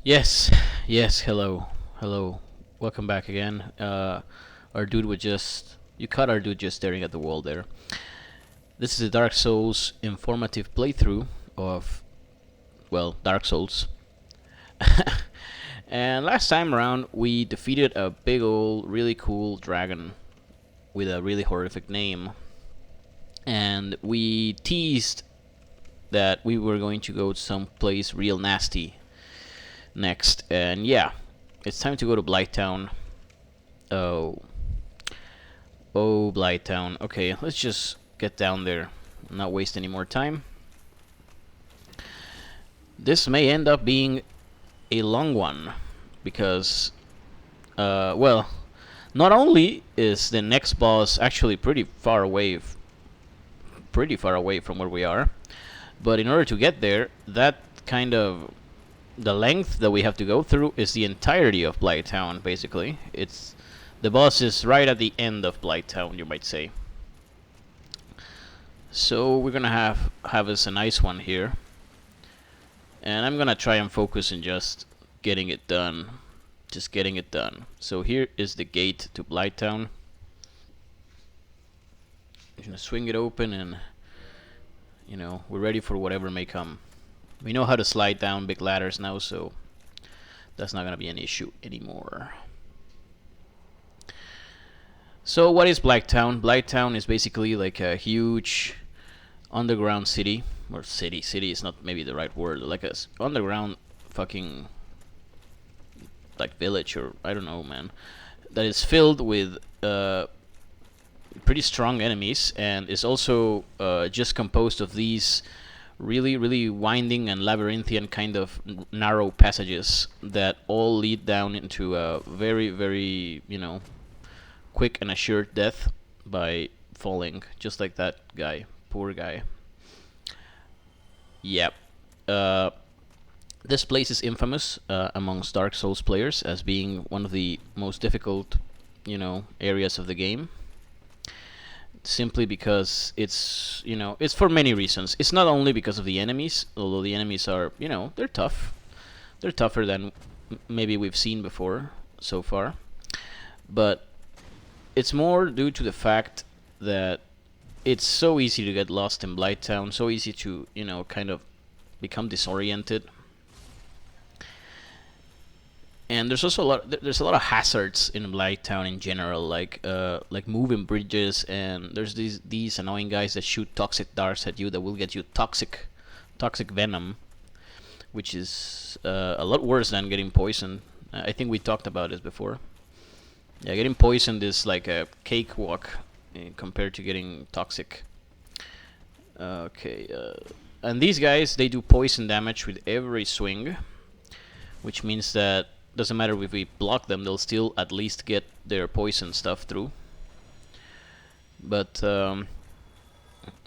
Yes, yes, hello. Hello. Welcome back again. Our dude was just. You caught our dude just staring at the wall there. This is a Dark Souls informative playthrough of, well, Dark Souls. And last time around, we defeated a big old, really cool dragon with a really horrific name. And we teased that we were going to go to some place real nasty next. And yeah, it's time to go to Blighttown. Oh. Oh, Blighttown. Okay, let's just get down there. Not waste any more time. This may end up being a long one. Because, well, not only is the next boss actually pretty far away from where we are, but in order to get there, that kind of the length that we have to go through is the entirety of Blighttown. Basically, the boss is right at the end of Blighttown, you might say. So we're gonna have us a nice one here, and I'm gonna try and focus on just getting it done. Just getting it done. So here is the gate to Blighttown. I'm gonna swing it open, and we're ready for whatever may come. We know how to slide down big ladders now, so that's not gonna be an issue anymore. So what is Blighttown? Blighttown is basically like a huge underground city, or city is not maybe the right word, like a underground fucking like village, or I don't know, man, that is filled with pretty strong enemies, and is also just composed of these really winding and labyrinthian kind of narrow passages that all lead down into a very quick and assured death by falling, just like that guy. Poor guy. Yep. This place is infamous amongst Dark Souls players as being one of the most difficult, areas of the game. Simply because it's for many reasons. It's not only because of the enemies, although the enemies are, they're tough. They're tougher than maybe we've seen before so far. But it's more due to the fact that it's so easy to get lost in Blighttown, so easy to, kind of become disoriented. And there's also there's a lot of hazards in Blighttown in general, like moving bridges, and there's these annoying guys that shoot toxic darts at you that will get you toxic venom, which is a lot worse than getting poisoned. I think we talked about this before. Yeah, getting poisoned is like a cakewalk compared to getting toxic. Okay, and these guys, they do poison damage with every swing, which means that doesn't matter if we block them, they'll still at least get their poison stuff through. But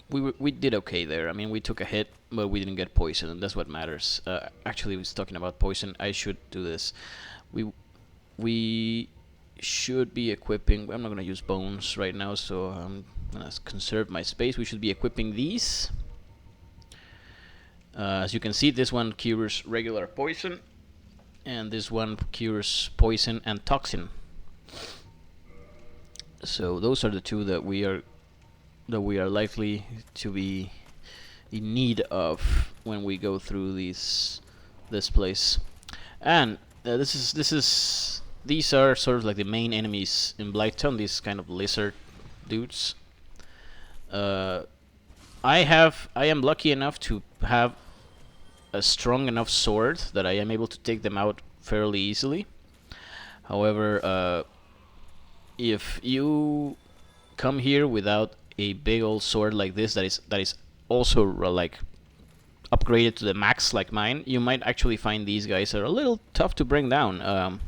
we did okay there. I mean, we took a hit, but we didn't get poisoned, and that's what matters. Actually, I was talking about poison. I should do this. We should be equipping. I'm not gonna use bones right now, so I'm gonna conserve my space. We should be equipping these. As you can see, this one cures regular poison, and this one cures poison and toxin. So those are the two that we are likely to be in need of when we go through this place. And these are sort of like the main enemies in Blighttown. These kind of lizard dudes. I am lucky enough to have a strong enough sword that I am able to take them out fairly easily. However, if you come here without a big old sword like this that is also like upgraded to the max like mine, you might actually find these guys are a little tough to bring down.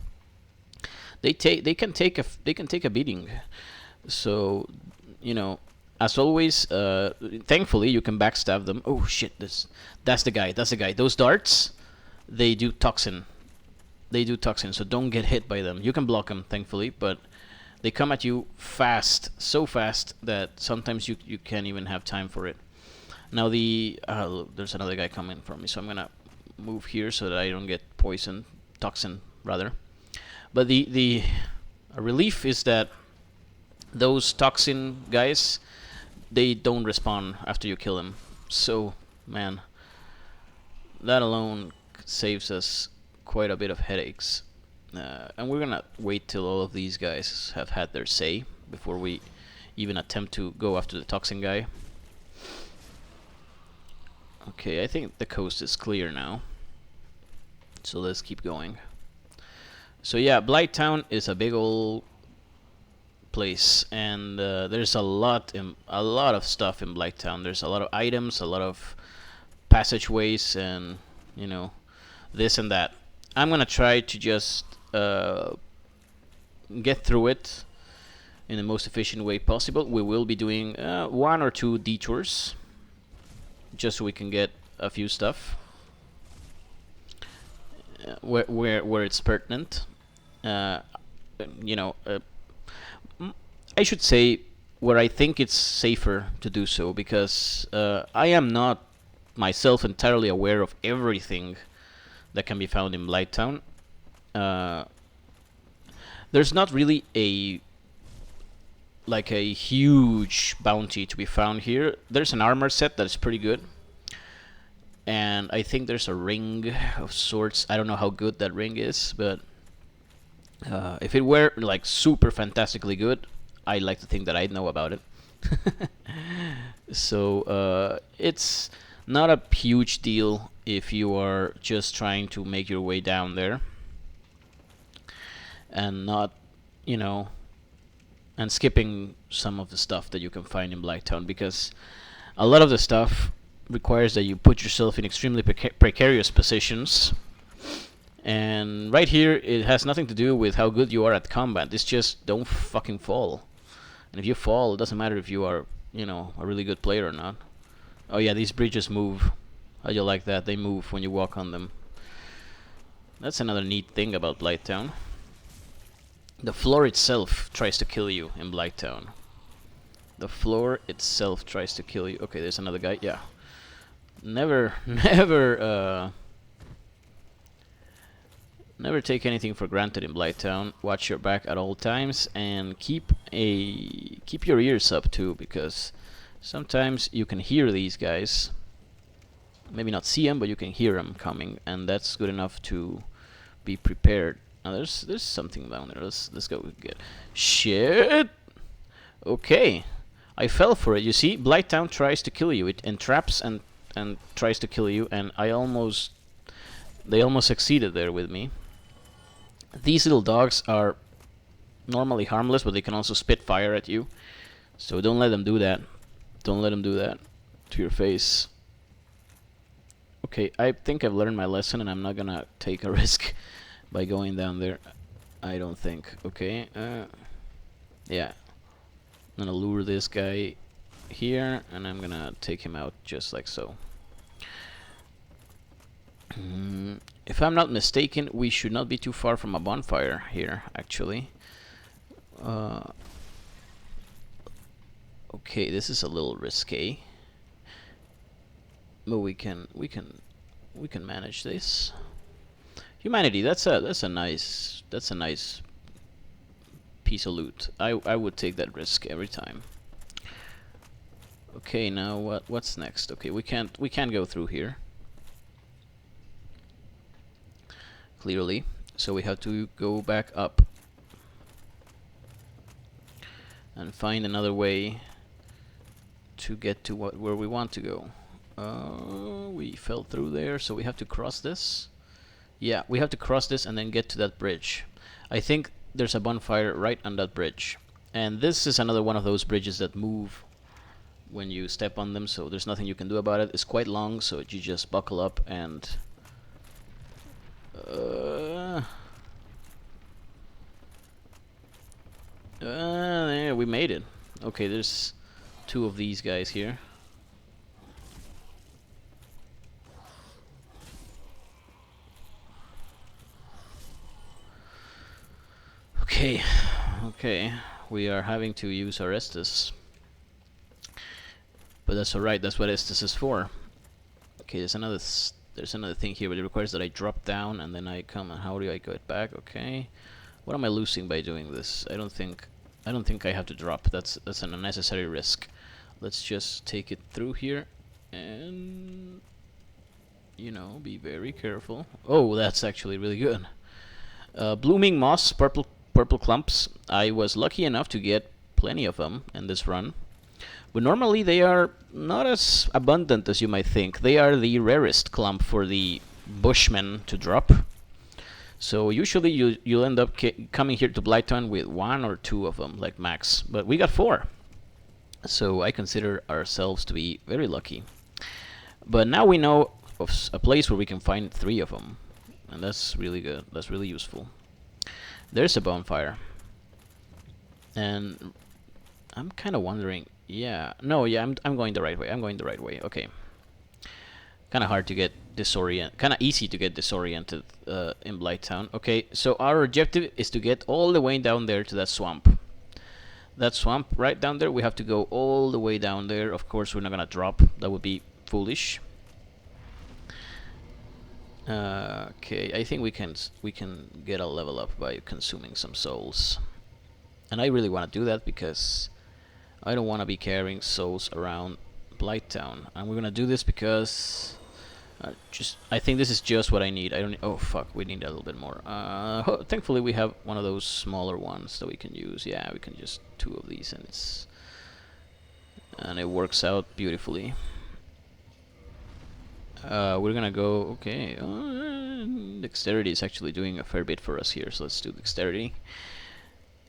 They can take a beating. So, as always, thankfully you can backstab them. Oh shit, that's the guy. Those darts, they do toxin. So don't get hit by them. You can block them, thankfully, but they come at you fast, so fast that sometimes you can't even have time for it. Now there's another guy coming from me, so I'm gonna move here so that I don't get poisoned toxin rather. But the relief is that those toxin guys, they don't respawn after you kill them. So, man, that alone saves us quite a bit of headaches. And we're gonna wait till all of these guys have had their say before we even attempt to go after the toxin guy. Okay, I think the coast is clear now. So let's keep going. So yeah, Blighttown is a big old place, and there's a lot of stuff in Blighttown. There's a lot of items, a lot of passageways, and you know, this and that. I'm gonna try to just get through it in the most efficient way possible. We will be doing 1 or 2 detours just so we can get a few stuff where it's pertinent. You know, I should say where I think it's safer to do so, because I am not myself entirely aware of everything that can be found in Blighttown. There's not really a huge bounty to be found here. There's an armor set that is pretty good, and I think there's a ring of sorts. I don't know how good that ring is, but if it were like super fantastically good, I'd like to think that I'd know about it. So it's not a huge deal if you are just trying to make your way down there and not, you know, and skipping some of the stuff that you can find in Blighttown, because a lot of the stuff requires that you put yourself in extremely precarious positions. And right here, it has nothing to do with how good you are at combat. It's just don't fucking fall. And if you fall, it doesn't matter if you are, you know, a really good player or not. Oh yeah, these bridges move. How do you like that? They move when you walk on them. That's another neat thing about Blighttown. The floor itself tries to kill you in Blighttown. The floor itself tries to kill you. Okay, there's another guy. Yeah. Never take anything for granted in Blighttown. Watch your back at all times, and keep your ears up too, because sometimes you can hear these guys. Maybe not see them, but you can hear them coming, and that's good enough to be prepared. Now there's something down there. Let's go get shit. Okay, I fell for it. You see, Blighttown tries to kill you. It entraps and tries to kill you, and they almost succeeded there with me. These little dogs are normally harmless, but they can also spit fire at you. So don't let them do that. Don't let them do that to your face. Okay, I think I've learned my lesson, and I'm not gonna take a risk by going down there. I don't think. Okay, yeah. I'm gonna lure this guy here, and I'm gonna take him out just like so. If I'm not mistaken, we should not be too far from a bonfire here, actually. Okay, this is a little risque, but we can manage this. Humanity, that's a nice piece of loot. I would take that risk every time. Okay, now what's next? Okay, we can't go through here, clearly, so we have to go back up and find another way to get to where we want to go. We fell through there, so we have to cross this. Yeah, we have to cross this and then get to that bridge. I think there's a bonfire right on that bridge, and this is another one of those bridges that move when you step on them, so there's nothing you can do about it. It's quite long, so you just buckle up and yeah, we made it. Okay, there's 2 of these guys here. Okay, we are having to use our Estus, but that's alright. That's what Estus is for. Okay, there's another There's another thing here, but it requires that I drop down and then I come. And how do I get back? Okay. What am I losing by doing this? I don't think I have to drop. That's an unnecessary risk. Let's just take it through here and, you know, be very careful. Oh, that's actually really good. Blooming moss, purple clumps. I was lucky enough to get plenty of them in this run. But normally they are not as abundant as you might think. They are the rarest clump for the bushmen to drop. So usually you'll end up coming here to Blighttown with 1 or 2 of them, like max. But we got 4. So I consider ourselves to be very lucky. But now we know of a place where we can find 3 of them. And that's really good. That's really useful. There's a bonfire. And I'm kind of wondering... Yeah, no, yeah, I'm going the right way. I'm going the right way. Okay. Kind of hard to get disoriented. Kind of easy to get disoriented in Blighttown. Okay, so our objective is to get all the way down there to that swamp. That swamp right down there, we have to go all the way down there. Of course, we're not gonna drop. That would be foolish. Okay, I think we can get a level up by consuming some souls. And I really want to do that because I don't want to be carrying souls around Blighttown. And we're gonna do this because I think this is just what I need. I don't. Oh fuck, we need a little bit more. Thankfully we have one of those smaller ones that we can use. Yeah, we can just 2 of these, and it works out beautifully. We're gonna go. Okay, dexterity is actually doing a fair bit for us here, so let's do dexterity.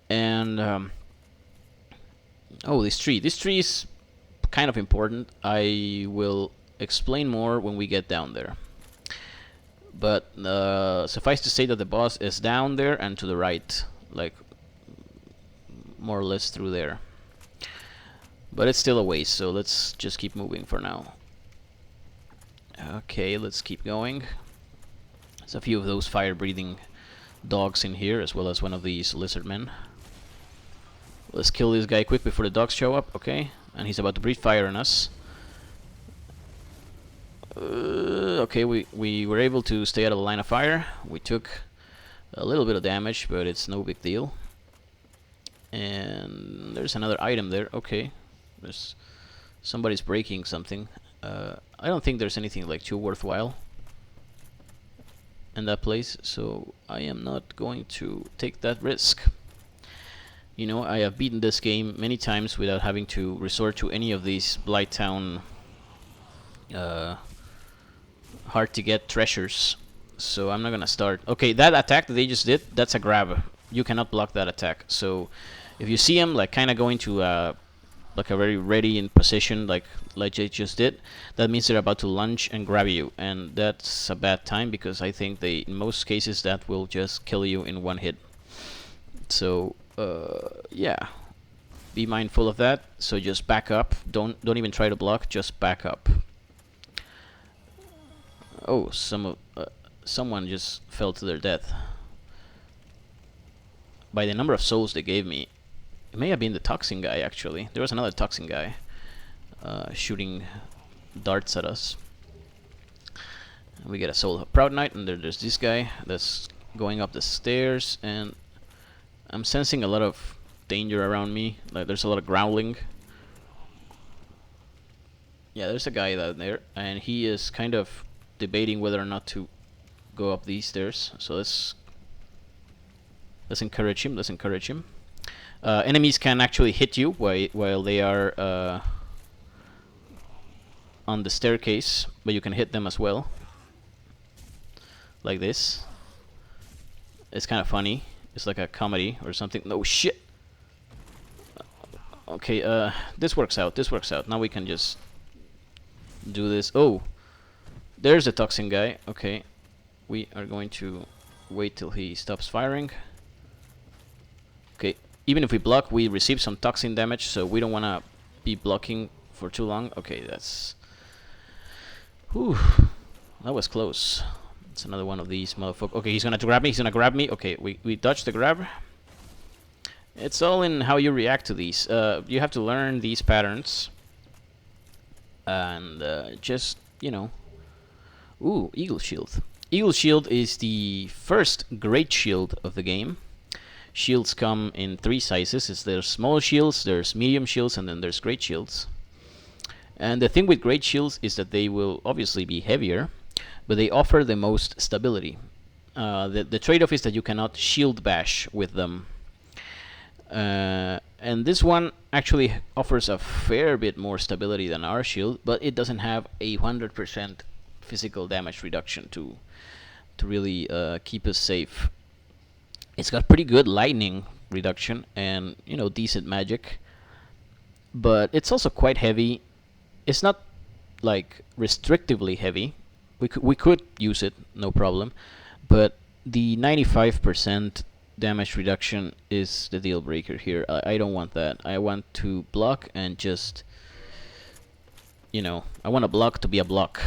And oh, this tree. This tree is kind of important. I will explain more when we get down there. But suffice to say that the boss is down there and to the right, like more or less through there. But it's still a ways, so let's just keep moving for now. Okay, let's keep going. There's a few of those fire-breathing dogs in here, as well as one of these lizard men. Let's kill this guy quick before the dogs show up. Okay, and he's about to breathe fire on us. Okay, we were able to stay out of the line of fire. We took a little bit of damage, but it's no big deal. And there's another item there. Okay, there's somebody's breaking something. I don't think there's anything like too worthwhile in that place, so I am not going to take that risk. You know, I have beaten this game many times without having to resort to any of these Blighttown hard to get treasures, so I'm not gonna start. Okay, that attack that they just did, that's a grab. You cannot block that attack. So if you see him like kind of going to like a very ready in position, like they just did, that means they're about to lunge and grab you, and that's a bad time because I think in most cases that will just kill you in 1 hit. So yeah, be mindful of that. So just back up. Don't even try to block. Just back up. Oh, someone just fell to their death. By the number of souls they gave me, it may have been the toxin guy. Actually, there was another toxin guy shooting darts at us. We get a soul of Proud Knight, and there's this guy that's going up the stairs, and I'm sensing a lot of danger around me. Like there's a lot of growling. Yeah, there's a guy down there, and he is kind of debating whether or not to go up these stairs. So let's encourage him. Let's encourage him. Enemies can actually hit you while they are on the staircase, but you can hit them as well, like this. It's kind of funny. It's like a comedy or something. No shit. Okay, this works out. This works out. Now we can just do this. Oh, there's the toxin guy. Okay, we are going to wait till he stops firing. Okay, even if we block, we receive some toxin damage, so we don't want to be blocking for too long. Okay, that's... Whew, that was close. It's another one of these motherfuckers. Okay, he's gonna grab me. He's gonna grab me. Okay, we dodged the grab. It's all in how you react to these. You have to learn these patterns. And just, you know... Ooh, Eagle Shield. Eagle Shield is the first great shield of the game. Shields come in 3 sizes. There's small shields, there's medium shields, and then there's great shields. And the thing with great shields is that they will obviously be heavier, but they offer the most stability. The trade-off is that you cannot shield bash with them. And this one actually offers a fair bit more stability than our shield, but it doesn't have 100% physical damage reduction to really keep us safe. It's got pretty good lightning reduction and, you know, decent magic, but it's also quite heavy. It's not like restrictively heavy. We could use it, no problem, but the 95% damage reduction is the deal breaker here. I don't want that. I want to block and just, you know, I want a block to be a block.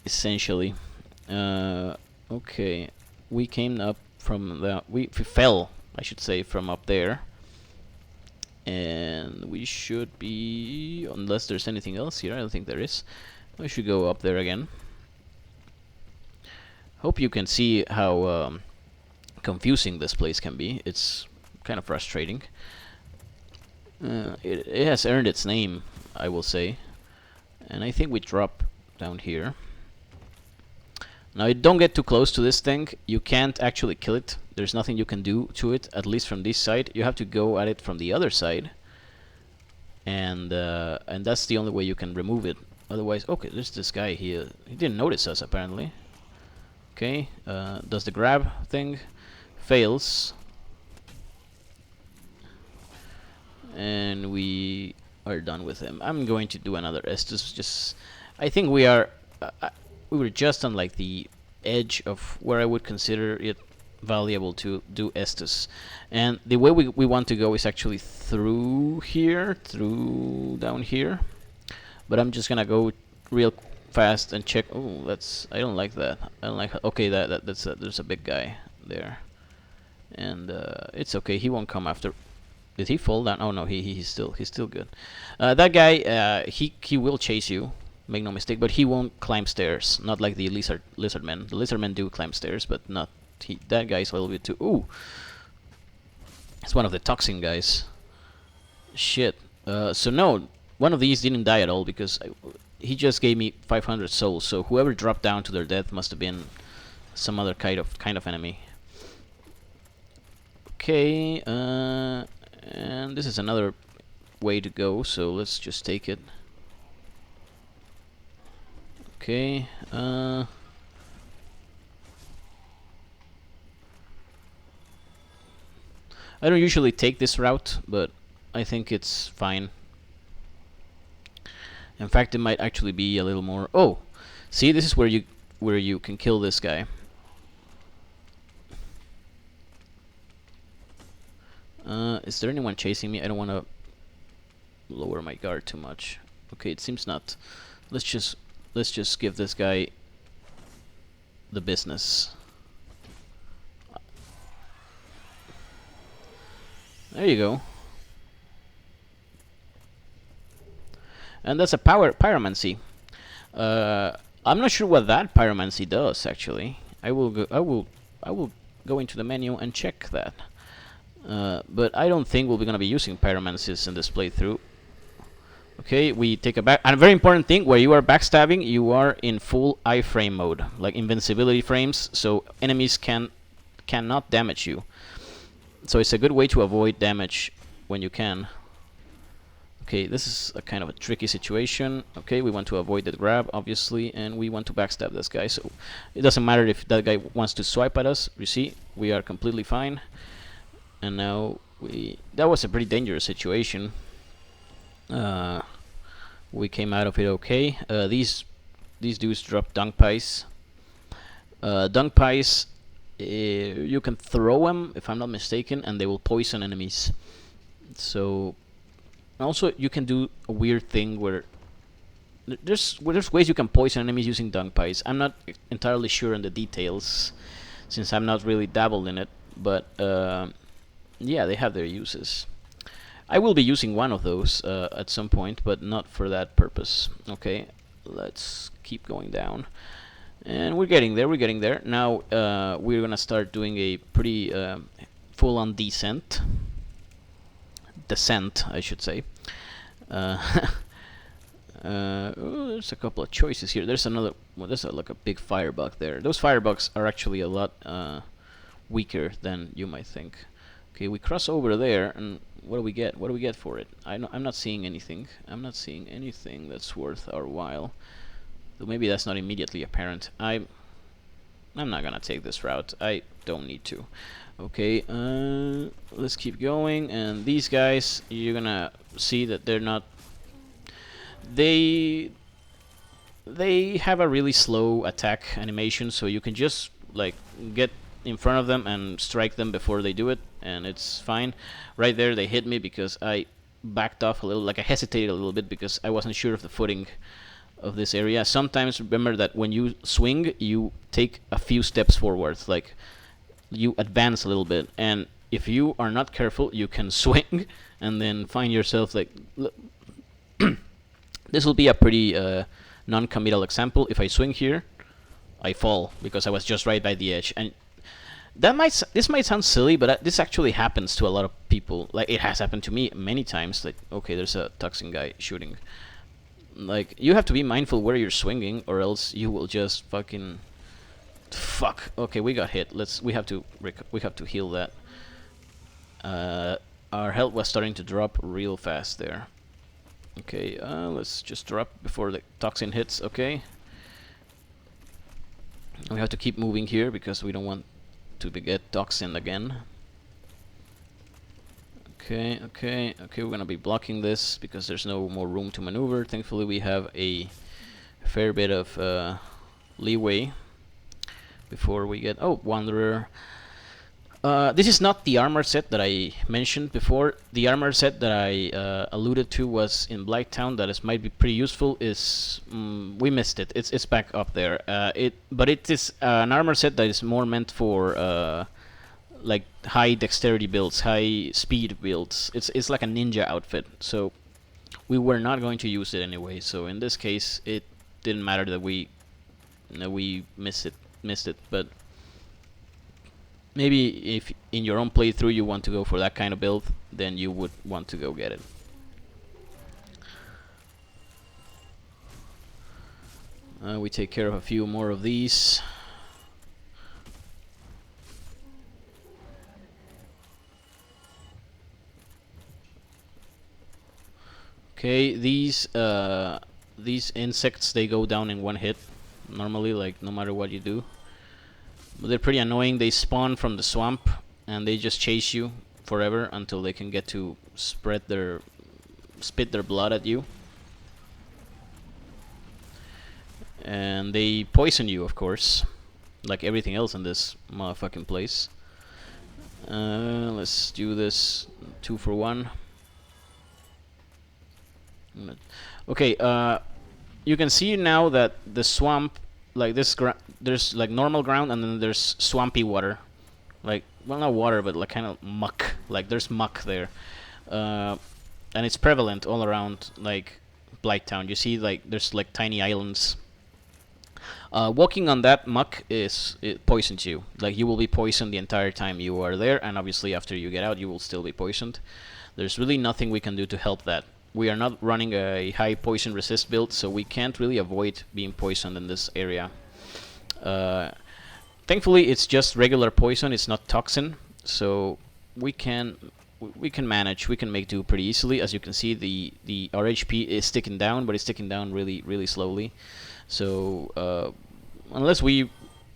Essentially. Okay, we came up from the we fell, I should say, from up there, and we should be, unless there's anything else here, I don't think there is. We should go up there again. Hope you can see how confusing this place can be. It's kind of frustrating. It has earned its name, I will say, and I think we drop down here. Now, you don't get too close to this thing. You can't actually kill it. There's nothing you can do to it, at least from this side. You have to go at it from the other side, and that's the only way you can remove it. Otherwise, okay, there's this guy here. He didn't notice us apparently. Okay, does the grab thing, fails, and we are done with him. I'm going to do another Estus. Just, I think we are. We were just on like the edge of where I would consider it valuable to do Estus. And the way we want to go is actually through here, through down here. But I'm just gonna go real fast and check. Oh, that's, I don't like that. I don't like. Okay, that's there's a big guy there, and it's okay. He won't come after. Did he fall down? Oh no, he's still good. That guy, he will chase you. Make no mistake, but he won't climb stairs. Not like the lizard men. The lizard men do climb stairs, but not he. That guy's a little bit too. Ooh, it's one of the toxin guys. Shit. So no, one of these didn't die at all because he just gave me 500 souls. So whoever dropped down to their death must have been some other kind of enemy. Okay. And this is another way to go. So let's just take it. Okay, I don't usually take this route, but I think it's fine. In fact, it might actually be a little more. Oh, see, this is where you can kill this guy. Is there anyone chasing me? I don't want to lower my guard too much. Okay, it seems not. Let's just give this guy the business. There you go. And that's a pyromancy. I'm not sure what that pyromancy does actually. I will go into the menu and check that. But I don't think we're gonna be using pyromancies in this playthrough. Okay, we take a back. And a very important thing: where you are backstabbing, you are in full iframe mode, like invincibility frames, so enemies cannot damage you. So it's a good way to avoid damage when you can. Okay, this is a kind of a tricky situation. Okay, we want to avoid that grab, obviously, and we want to backstab this guy. So it doesn't matter if that guy wants to swipe at us. You see, we are completely fine. And now that was a pretty dangerous situation. We came out of it okay. These dudes drop dung pies. Dung pies, you can throw them, if I'm not mistaken, and they will poison enemies. So, also you can do a weird thing where there's ways you can poison enemies using dung pies. I'm not entirely sure on the details, since I'm not really dabbled in it, but yeah, they have their uses. I will be using one of those at some point, but not for that purpose. Okay, let's keep going down. And we're getting there, we're getting there. Now we're gonna start doing a pretty full-on descent. Descent, I should say. Oh, there's a couple of choices here. There's another. Well, there's like a big firebug there. Those firebugs are actually a lot weaker than you might think. Okay, we cross over there, and what do we get? What do we get for it? I'm not seeing anything. I'm not seeing anything that's worth our while. So maybe that's not immediately apparent. I'm not gonna take this route. I don't need to. Okay, let's keep going. And these guys, you're gonna see that they're not. They have a really slow attack animation, so you can just like get in front of them and strike them before they do it, and it's fine. Right there, they hit me because I backed off a little, like I hesitated a little bit because I wasn't sure of the footing of this area. Sometimes remember that when you swing, you take a few steps forward, like you advance a little bit, and if you are not careful, you can swing and then find yourself like. This will be a pretty non-committal example. If I swing here, I fall because I was just right by the edge, and this might sound silly, but this actually happens to a lot of people. Like it has happened to me many times. Like okay, there's a toxin guy shooting. Like you have to be mindful where you're swinging, or else you will just fucking fuck. Okay, we got hit. We have to heal that. Our health was starting to drop real fast there. Okay, let's just drop before the toxin hits. Okay. We have to keep moving here because we don't want to get toxin again. Okay, we're gonna be blocking this because there's no more room to maneuver. Thankfully, we have a fair bit of leeway before we get. Oh, Wanderer. This is not the armor set that I mentioned before. The armor set that I alluded to was in Blighttown. That might be pretty useful. We missed it. It's back up there. But it is an armor set that is more meant for like high dexterity builds, high speed builds. It's like a ninja outfit. So we were not going to use it anyway. So in this case, it didn't matter that we missed it, but. Maybe if in your own playthrough you want to go for that kind of build, then you would want to go get it. We take care of a few more of these. Okay, these insects, they go down in one hit normally, like no matter what you do. But they're pretty annoying. They spawn from the swamp and they just chase you forever until they can get to spit their blood at you. And they poison you, of course, like everything else in this motherfucking place. Let's do this 2 for 1. Okay, you can see now that the swamp, like this, there's like normal ground and then there's swampy water, like, well, not water, but like kind of muck. Like there's muck there, and it's prevalent all around like Blighttown. You see, like there's like tiny islands. Walking on that muck it poisons you. Like you will be poisoned the entire time you are there, and obviously after you get out, you will still be poisoned. There's really nothing we can do to help that. We are not running a high poison resist build, so we can't really avoid being poisoned in this area. Thankfully, it's just regular poison. It's not toxin, so we can manage. We can make do pretty easily. As you can see, our HP is sticking down, but it's sticking down really slowly. So unless we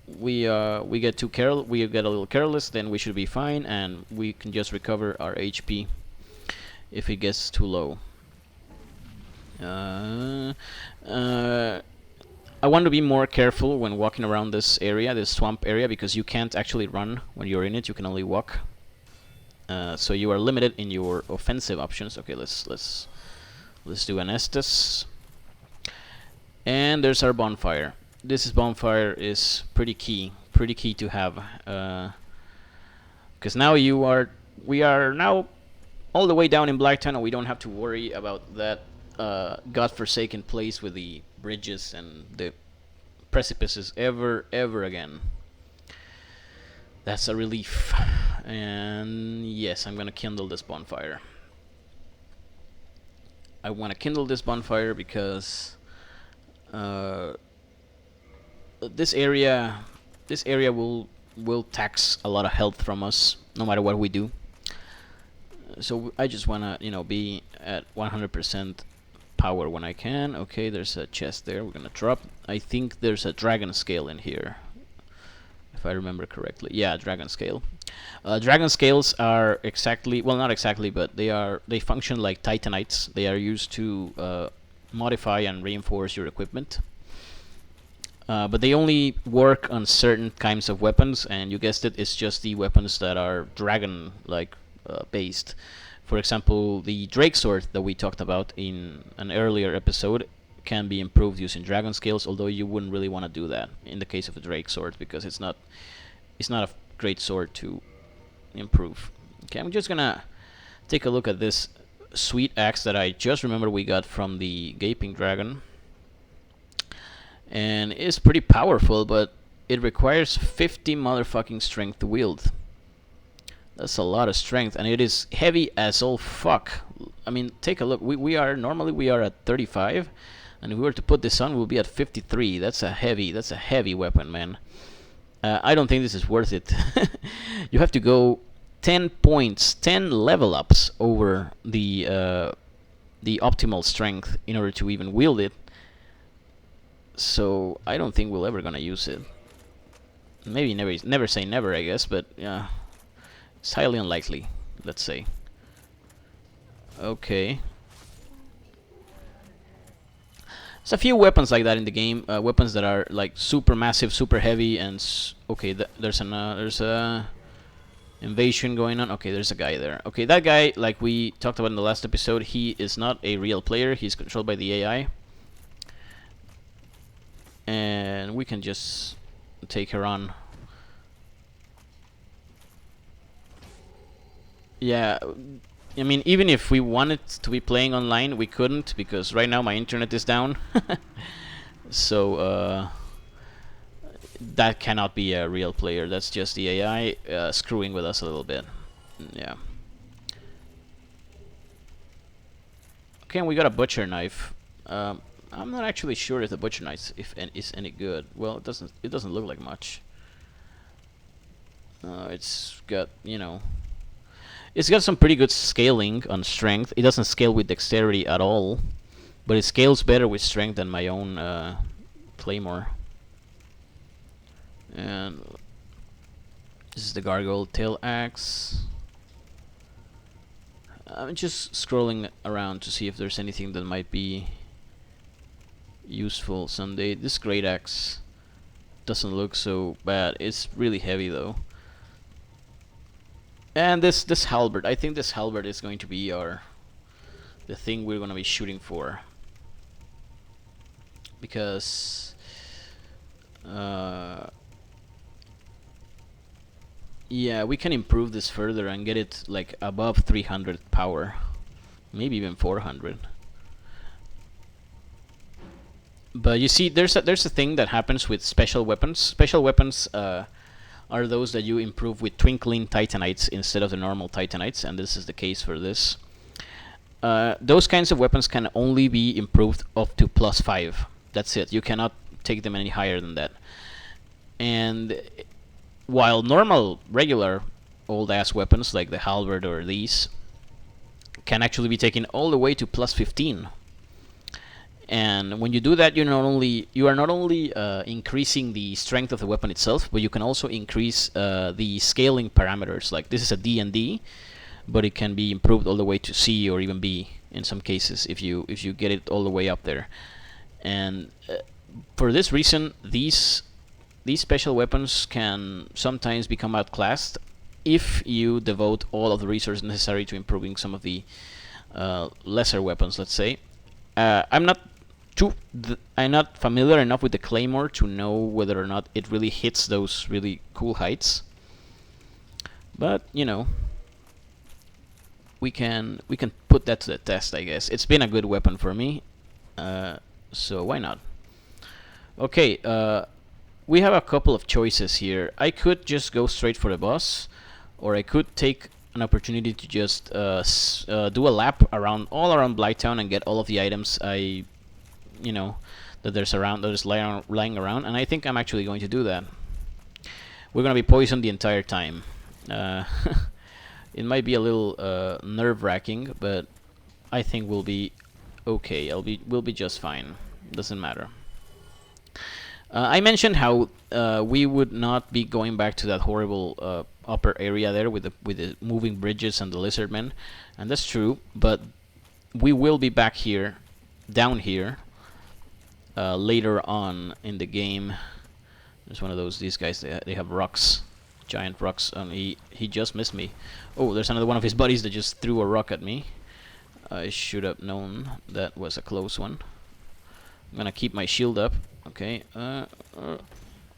get a little careless, then we should be fine, and we can just recover our HP if it gets too low. I want to be more careful when walking around this area, this swamp area, because you can't actually run when you're in it. You can only walk. So you are limited in your offensive options. Okay, let's do an Estus. And there's our bonfire. This bonfire is pretty key to have, because now we are now all the way down in Blighttown, and we don't have to worry about that godforsaken place with the bridges and the precipices ever again. That's a relief. And yes, I'm gonna kindle this bonfire. I want to kindle this bonfire because this area will tax a lot of health from us no matter what we do. So I just wanna be at 100% power when I can. Okay, there's a chest there. We're gonna drop. I think there's a dragon scale in here, if I remember correctly. Yeah, dragon scale. Dragon scales are not exactly, but they function like titanites. They are used to modify and reinforce your equipment. But they only work on certain kinds of weapons, and you guessed it, it's just the weapons that are dragon-like based. For example, the Drake sword that we talked about in an earlier episode can be improved using dragon scales, although you wouldn't really want to do that in the case of a Drake sword because it's not a great sword to improve. Okay, I'm just gonna take a look at this sweet axe that I just remembered we got from the Gaping Dragon. And it's pretty powerful, but it requires 50 motherfucking strength to wield. That's a lot of strength, and it is heavy as all fuck. I mean, take a look. We are at 35, and if we were to put this on, we'll be at 53. That's a heavy weapon, man. I don't think this is worth it. You have to go 10 points, 10 level ups over the optimal strength in order to even wield it. So I don't think we're ever gonna use it. Maybe never say never, I guess, but yeah, it's highly unlikely, let's say. Okay. There's a few weapons like that in the game, weapons that are like super massive, super heavy, and okay, there's a invasion going on. Okay, there's a guy there. Okay, that guy, like we talked about in the last episode, he is not a real player. He's controlled by the AI. And we can just take her on. Yeah, I mean, even if we wanted to be playing online, we couldn't because right now my internet is down. So that cannot be a real player. That's just the AI screwing with us a little bit. Yeah. Okay, and we got a butcher knife. I'm not actually sure if the butcher knife is any good. Well, it doesn't look like much. It's got, it's got some pretty good scaling on strength. It doesn't scale with dexterity at all, but it scales better with strength than my own claymore. And this is the gargoyle tail axe. I'm just scrolling around to see if there's anything that might be useful someday. This great axe doesn't look so bad. It's really heavy though. And this halberd, I think this halberd is going to be the thing we're gonna be shooting for, because yeah, we can improve this further and get it like above 300 power, maybe even 400. But you see, there's a thing that happens with special weapons. Special weapons are those that you improve with twinkling titanites instead of the normal titanites, and this is the case for this. Those kinds of weapons can only be improved up to +5. That's it. You cannot take them any higher than that. And while normal, regular, old-ass weapons like the halberd or these can actually be taken all the way to +15. And when you do that, you are not only increasing the strength of the weapon itself, but you can also increase the scaling parameters. Like this is a D and D, but it can be improved all the way to C or even B in some cases if you get it all the way up there. And for this reason, these special weapons can sometimes become outclassed if you devote all of the resources necessary to improving some of the lesser weapons. Let's say I'm not familiar enough with the claymore to know whether or not it really hits those really cool heights. But we can put that to the test, I guess. It's been a good weapon for me, so why not? Okay, we have a couple of choices here. I could just go straight for the boss, or I could take an opportunity to just do a lap around all around Blighttown and get all of the items you know, that there's lying around, and I think I'm actually going to do that. We're gonna be poisoned the entire time. It might be a little nerve-wracking, but I think we'll be okay. We'll be just fine. Doesn't matter. I mentioned how we would not be going back to that horrible upper area there with the moving bridges and the lizard men, and that's true. But we will be back here, down here, later on in the game. There's one of these guys. They have rocks, giant rocks, and he just missed me. Oh, there's another one of his buddies that just threw a rock at me. I should have known that was a close one. I'm gonna keep my shield up. Okay.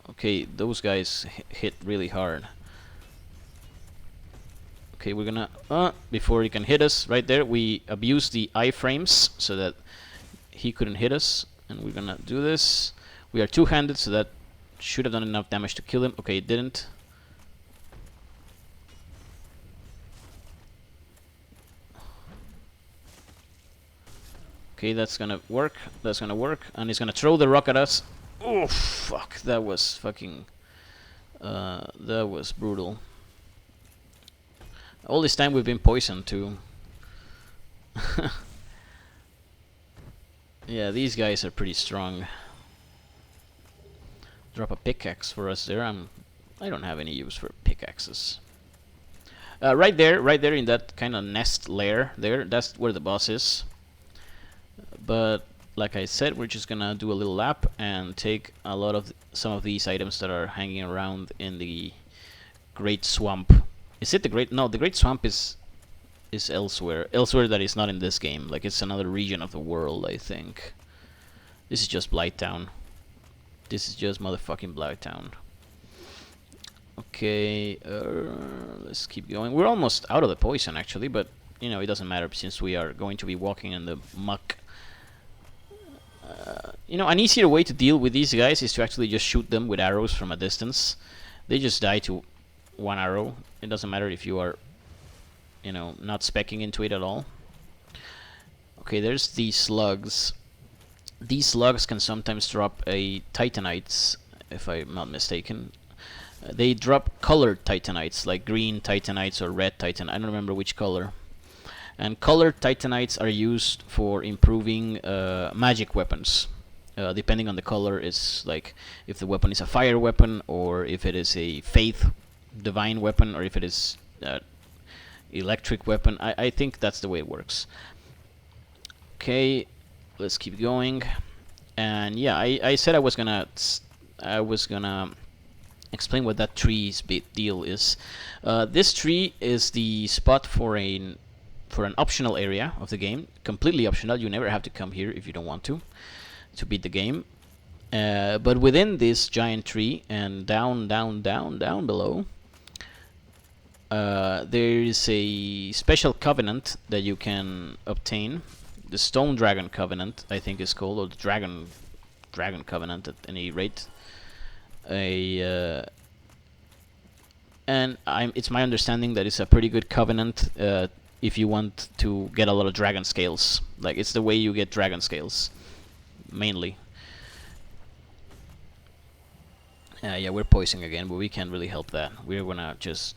Okay, those guys hit really hard. Okay, we're gonna before he can hit us, right there, we abuse the iframes so that he couldn't hit us, and we're gonna do this. We are two-handed, so that should have done enough damage to kill him. Okay, it didn't. Okay, that's gonna work. That's gonna work, and he's gonna throw the rock at us. Oh fuck! That was fucking. That was brutal. All this time we've been poisoned too. Yeah, these guys are pretty strong. Drop a pickaxe for us there. I don't have any use for pickaxes. Right there in that kind of nest lair there, that's where the boss is. But like I said, we're just gonna do a little lap and take a lot of some of these items that are hanging around in the Great Swamp. Is it the Great? No, the Great Swamp is elsewhere. Elsewhere that is not in this game. Like it's another region of the world, I think. This is just Blighttown. This is just motherfucking Blighttown. Okay, let's keep going. We're almost out of the poison actually, but you know it doesn't matter since we are going to be walking in the muck. You know, an easier way to deal with these guys is to actually just shoot them with arrows from a distance. They just die to one arrow. It doesn't matter if you are, you know, not speccing into it at all. Okay, there's these slugs. These slugs can sometimes drop a titanites, if I'm not mistaken. They drop colored titanites, like green titanites or red titanite. I don't remember which color. And colored titanites are used for improving magic weapons. Depending on the color, it's like if the weapon is a fire weapon, or if it is a faith divine weapon, or if it is electric weapon. I think that's the way it works. Okay, let's keep going. And yeah, I said I was gonna explain what that tree's deal is. This tree is the spot for an optional area of the game, completely optional. You never have to come here if you don't want to beat the game. But within this giant tree and down below, there is a special covenant that you can obtain. The Stone Dragon Covenant, I think is called, or the Dragon Covenant at any rate. And it's my understanding that it's a pretty good covenant if you want to get a lot of dragon scales. Like, it's the way you get dragon scales, mainly. Yeah, we're poisoning again, but we can't really help that. We're gonna just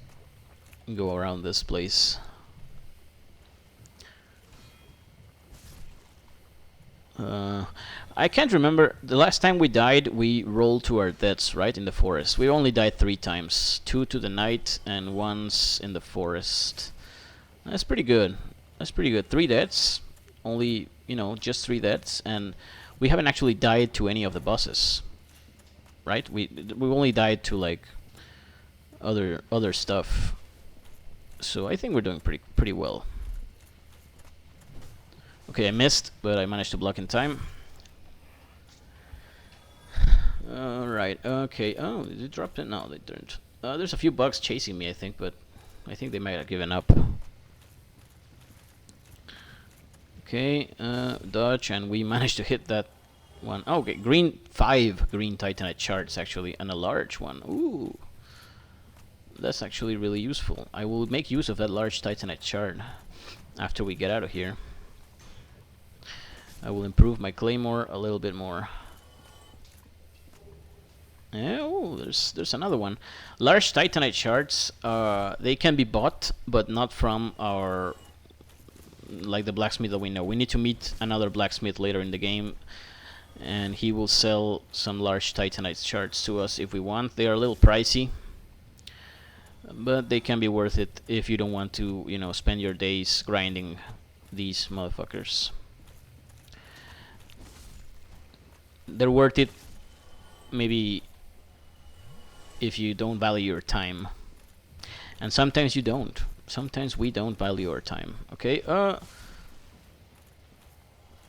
go around this place. I can't remember. The last time we died, we rolled to our deaths, right, in the forest. We only died 3 times. 2 to the night and once in the forest. That's pretty good. That's pretty good. 3 deaths. Only, you know, just 3 deaths. And we haven't actually died to any of the bosses. Right? We only died to, like, other stuff. So I think we're doing pretty well. Okay, I missed, but I managed to block in time. Alright, okay. Oh, did it drop it? No, they didn't. There's a few bugs chasing me, I think, but I think they might have given up. Okay, dodge, and we managed to hit that one. Oh, okay, green 5 green Titanite shards actually, and a large one. Ooh, that's actually really useful. I will make use of that large Titanite shard after we get out of here. I will improve my claymore a little bit more. Oh, there's another one. Large Titanite shards. They can be bought, but not from our like the blacksmith that we know. We need to meet another blacksmith later in the game, and he will sell some large Titanite shards to us if we want. They are a little pricey, but they can be worth it if you don't want to, you know, spend your days grinding these motherfuckers. They're worth it maybe if you don't value your time, and sometimes you don't. Sometimes we don't value our time. Okay,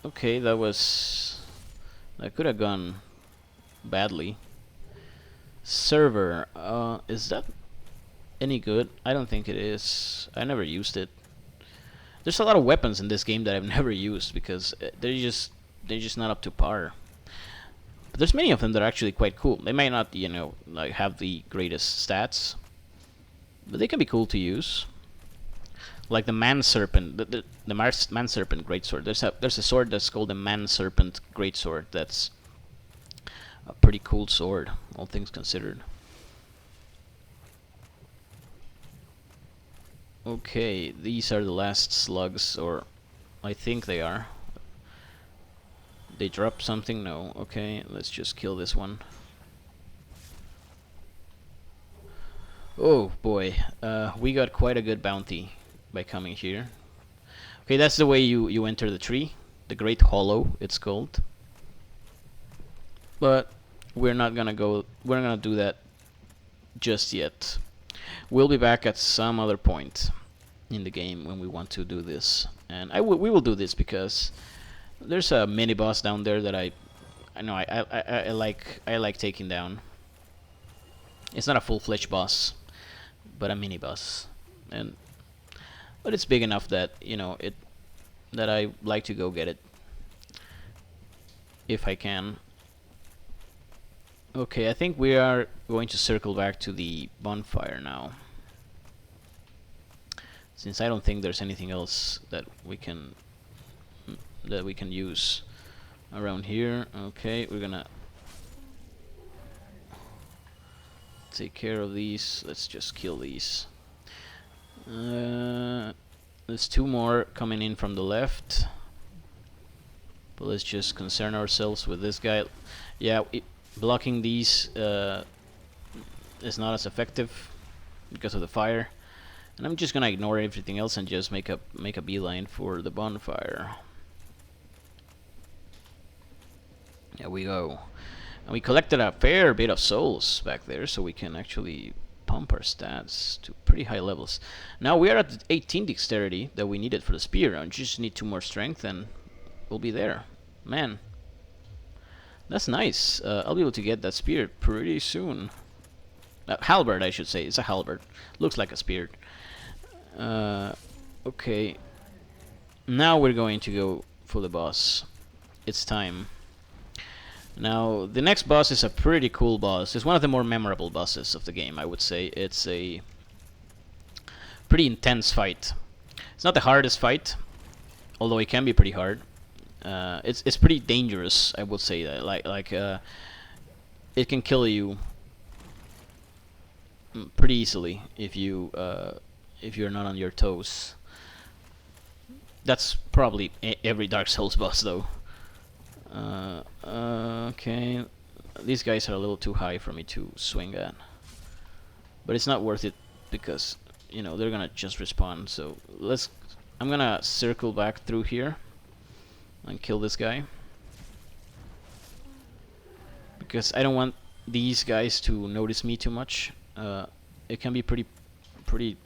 okay, that could have gone badly. Server, is that any good? I don't think it is. I never used it. There's a lot of weapons in this game that I've never used because they're just not up to par. But there's many of them that are actually quite cool. They may not, you know, like have the greatest stats, but they can be cool to use. Like the man serpent, the man serpent greatsword. There's a sword that's called the man serpent greatsword. That's a pretty cool sword, all things considered. Okay, these are the last slugs, or I think they are. They drop something? No. Okay, let's just kill this one. Oh boy, we got quite a good bounty by coming here. Okay, that's the way you enter the tree. The Great Hollow, it's called. But we're not gonna do that just yet. We'll be back at some other point in the game when we want to do this. And we will do this because there's a mini boss down there that I like taking down. It's not a full-fledged boss, but a mini boss, but it's big enough that, you know, that I like to go get it if I can. Okay, I think we are going to circle back to the bonfire now, since I don't think there's anything else that we can use around here. Okay, we're gonna take care of these. Let's just kill these. There's 2 more coming in from the left, but let's just concern ourselves with this guy. Yeah, blocking these is not as effective because of the fire, and I'm just gonna ignore everything else and just make a beeline for the bonfire. There we go. And we collected a fair bit of souls back there, so we can actually pump our stats to pretty high levels. Now we are at the 18 dexterity that we needed for the spear, and just need 2 more strength and we'll be there. Man, that's nice. I'll be able to get that spear pretty soon. Halberd, I should say. It's a halberd. Looks like a spear. Okay. Now we're going to go for the boss. It's time. Now, the next boss is a pretty cool boss. It's one of the more memorable bosses of the game, I would say. It's a pretty intense fight. It's not the hardest fight, although it can be pretty hard. It's pretty dangerous, I would say. It can kill you pretty easily if you're not on your toes. That's probably every Dark Souls boss, though. Okay, these guys are a little too high for me to swing at, but it's not worth it because, you know, they're gonna just respawn. So I'm gonna circle back through here and kill this guy because I don't want these guys to notice me too much. It can be pretty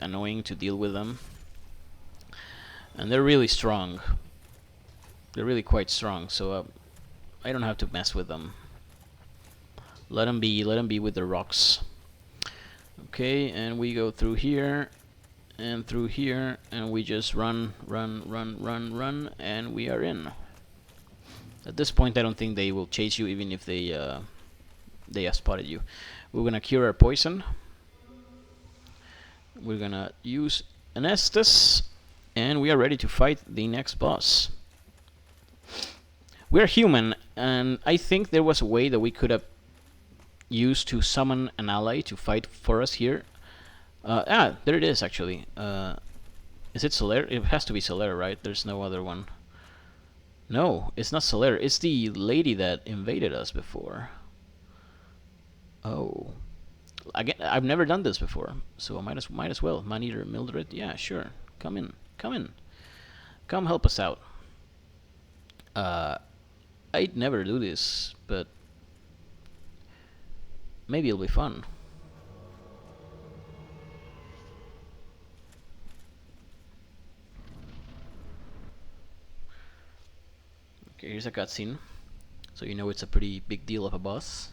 annoying to deal with them, and they're really strong. They're really quite strong, so I don't have to mess with them. Let them be with the rocks. Okay, and we go through here, and through here, and we just run, and we are in. At this point, I don't think they will chase you, even if they have spotted you. We're gonna cure our poison. We're gonna use an Estus, and we are ready to fight the next boss. We're human, and I think there was a way that we could have used to summon an ally to fight for us here. There it is, actually. Is it Solaire? It has to be Solaire, right? There's no other one. No, it's not Solaire. It's the lady that invaded us before. Oh. Again, I've never done this before, so I might as well. Maneater, Mildred, yeah, sure. Come in. Come help us out. I'd never do this, but maybe it'll be fun. Okay, here's a cutscene, so you know it's a pretty big deal of a boss.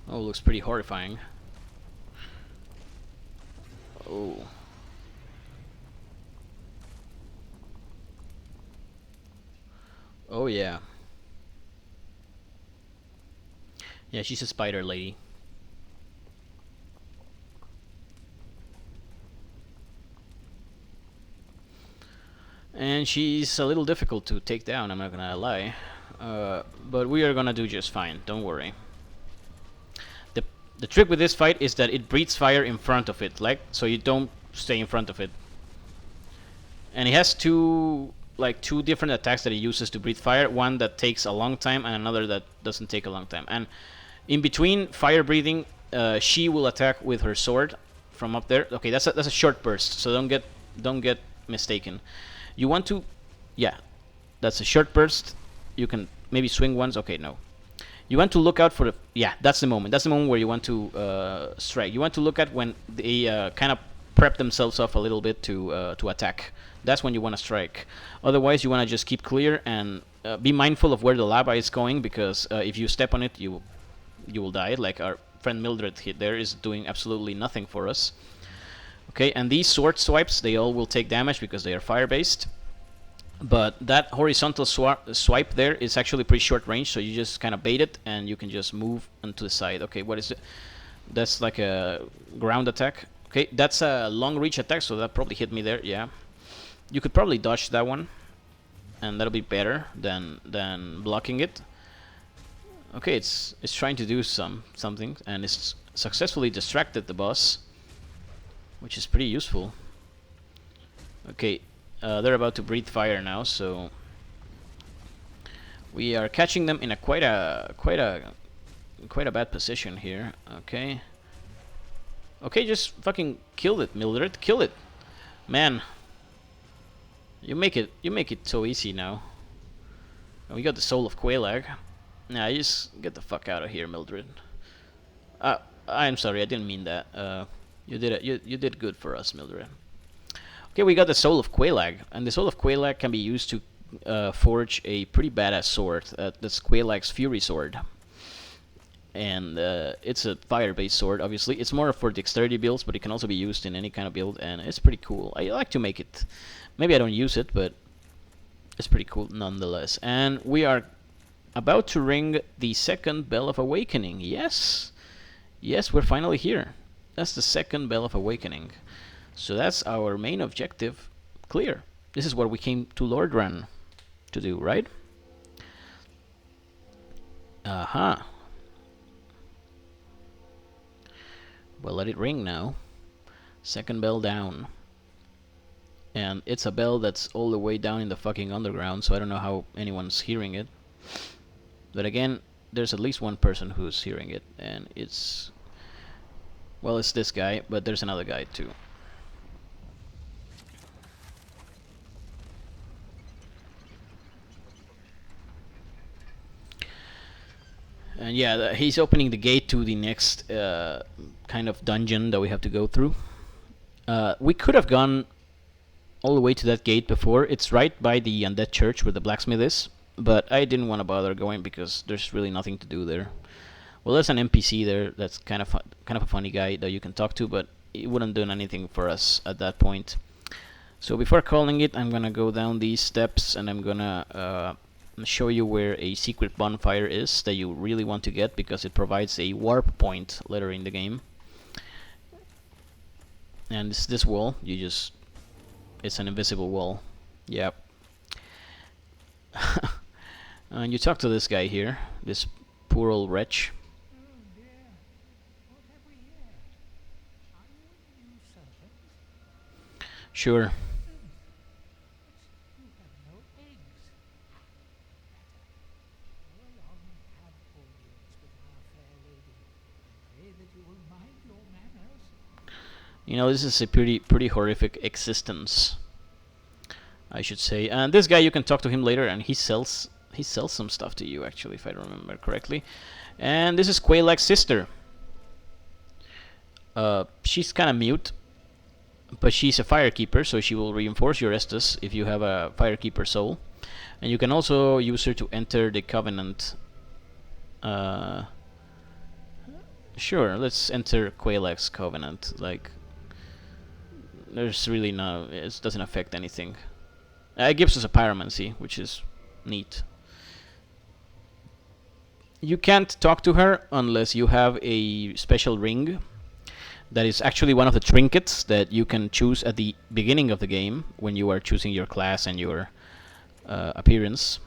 Oh, looks pretty horrifying. Oh. Oh yeah. Yeah, she's a spider lady. And she's a little difficult to take down, I'm not gonna lie. But we are gonna do just fine, don't worry. The trick with this fight is that it breathes fire in front of it, like, so you don't stay in front of it. And it has two different attacks that it uses to breathe fire. One that takes a long time, and another that doesn't take a long time. And in between fire breathing, she will attack with her sword from up there. Okay, that's a short burst, so don't get mistaken. You want to, yeah, that's a short burst. You can maybe swing once. Okay, no. You want to look out for the, yeah, that's the moment. That's the moment where you want to strike. You want to look at when they kind of prep themselves off a little bit to attack. That's when you want to strike. Otherwise, you want to just keep clear and be mindful of where the lava is going, because if you step on it, you will die. Like our friend Mildred there is doing absolutely nothing for us. Okay, and these sword swipes, they all will take damage because they are fire-based. But that horizontal swipe there is actually pretty short range, so you just kind of bait it and you can just move onto the side. Okay, what is it? That's like a ground attack. Okay, that's a long reach attack, so that probably hit me there, yeah. You could probably dodge that one, and that'll be better than blocking it. Okay, it's trying to do something, and it's successfully distracted the boss, which is pretty useful. Okay, they're about to breathe fire now, so we are catching them in a quite a bad position here. Okay. Okay, just fucking kill it, Mildred. Kill it, man. You make it so easy now. And we got the soul of Queelag. Nah, you just get the fuck out of here, Mildred. I'm sorry, I didn't mean that. You did it. You did good for us, Mildred. Okay, we got the soul of Queelag, and the soul of Queelag can be used to forge a pretty badass sword. That's Queelag's Fury Sword, and it's a fire-based sword. Obviously, it's more for dexterity builds, but it can also be used in any kind of build, and it's pretty cool. I like to make it. Maybe I don't use it, but it's pretty cool nonetheless. And we are about to ring the second Bell of Awakening. Yes, yes, we're finally here. That's the second Bell of Awakening. So that's our main objective clear. This is what we came to Lordran to do, right? Well, let it ring now. Second bell down. And it's a bell that's all the way down in the fucking underground, so I don't know how anyone's hearing it. But again, there's at least one person who's hearing it, and it's... well, it's this guy, but there's another guy too. And yeah, he's opening the gate to the next kind of dungeon that we have to go through. We could have gone all the way to that gate before. It's right by the undead church where the blacksmith is, but I didn't want to bother going because there's really nothing to do there. Well, there's an NPC there that's kind of kind of a funny guy that you can talk to, but it wouldn't do anything for us at that point. So before calling it, I'm gonna go down these steps and I'm gonna show you where a secret bonfire is that you really want to get, because it provides a warp point later in the game. And it's this wall. It's an invisible wall. Yep. And you talk to this guy here, this poor old wretch. Sure. You know, this is a pretty horrific existence, I should say. And this guy, you can talk to him later, and he sells some stuff to you, actually, if I remember correctly. And this is Queelag's sister. She's kind of mute, but she's a firekeeper, so she will reinforce your Estus if you have a firekeeper soul. And you can also use her to enter the Covenant. Sure, let's enter Queelag's Covenant. Like, there's really no, it doesn't affect anything. It gives us a pyromancy, which is neat. You can't talk to her unless you have a special ring. That is actually one of the trinkets that you can choose at the beginning of the game when you are choosing your class and your appearance.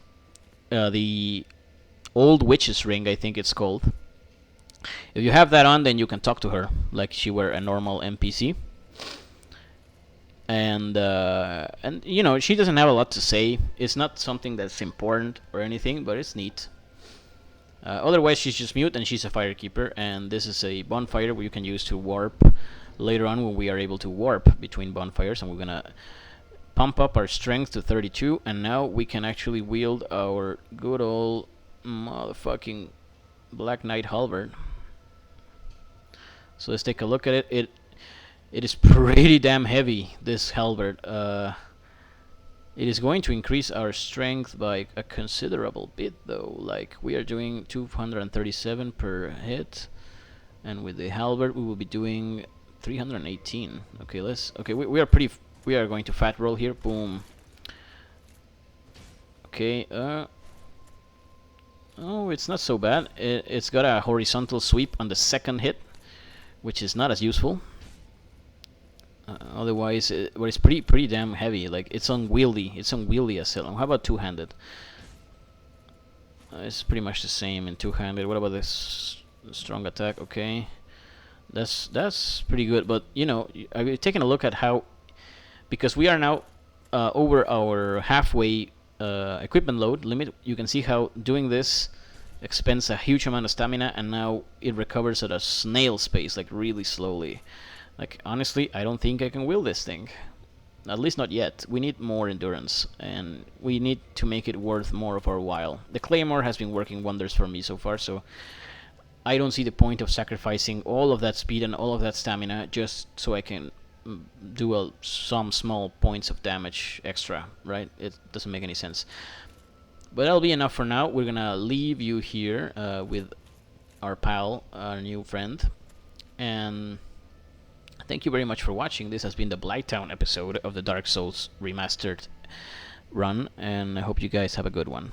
The Old Witch's Ring, I think it's called. If you have that on, then you can talk to her like she were a normal NPC. And you know, she doesn't have a lot to say. It's not something that's important or anything, but it's neat. Otherwise, she's just mute, and she's a firekeeper. And this is a bonfire where you can use to warp later on, when we are able to warp between bonfires. And we're gonna pump up our strength to 32, and now we can actually wield our good old motherfucking Black Knight halberd. So let's take a look at it. It is pretty damn heavy, this halberd. It is going to increase our strength by a considerable bit, though. Like, we are doing 237 per hit, and with the halberd we will be doing 318. Okay, we are going to fat roll here. Boom. Okay. Oh, it's not so bad. It's got a horizontal sweep on the second hit, which is not as useful. Otherwise, but it's pretty damn heavy. Like, it's unwieldy. It's unwieldy as hell. How about two-handed? It's pretty much the same in two-handed. What about this strong attack? Okay, that's pretty good. But you know, I've taken a look at how, because we are now over our halfway equipment load limit. You can see how doing this expends a huge amount of stamina, and now it recovers at a snail's pace, like really slowly. Like, honestly, I don't think I can wield this thing. At least not yet. We need more endurance, and we need to make it worth more of our while. The Claymore has been working wonders for me so far, so I don't see the point of sacrificing all of that speed and all of that stamina just so I can do some small points of damage extra, right? It doesn't make any sense. But that'll be enough for now. We're gonna leave you here with our pal, our new friend, and thank you very much for watching. This has been the Blighttown episode of the Dark Souls Remastered run, and I hope you guys have a good one.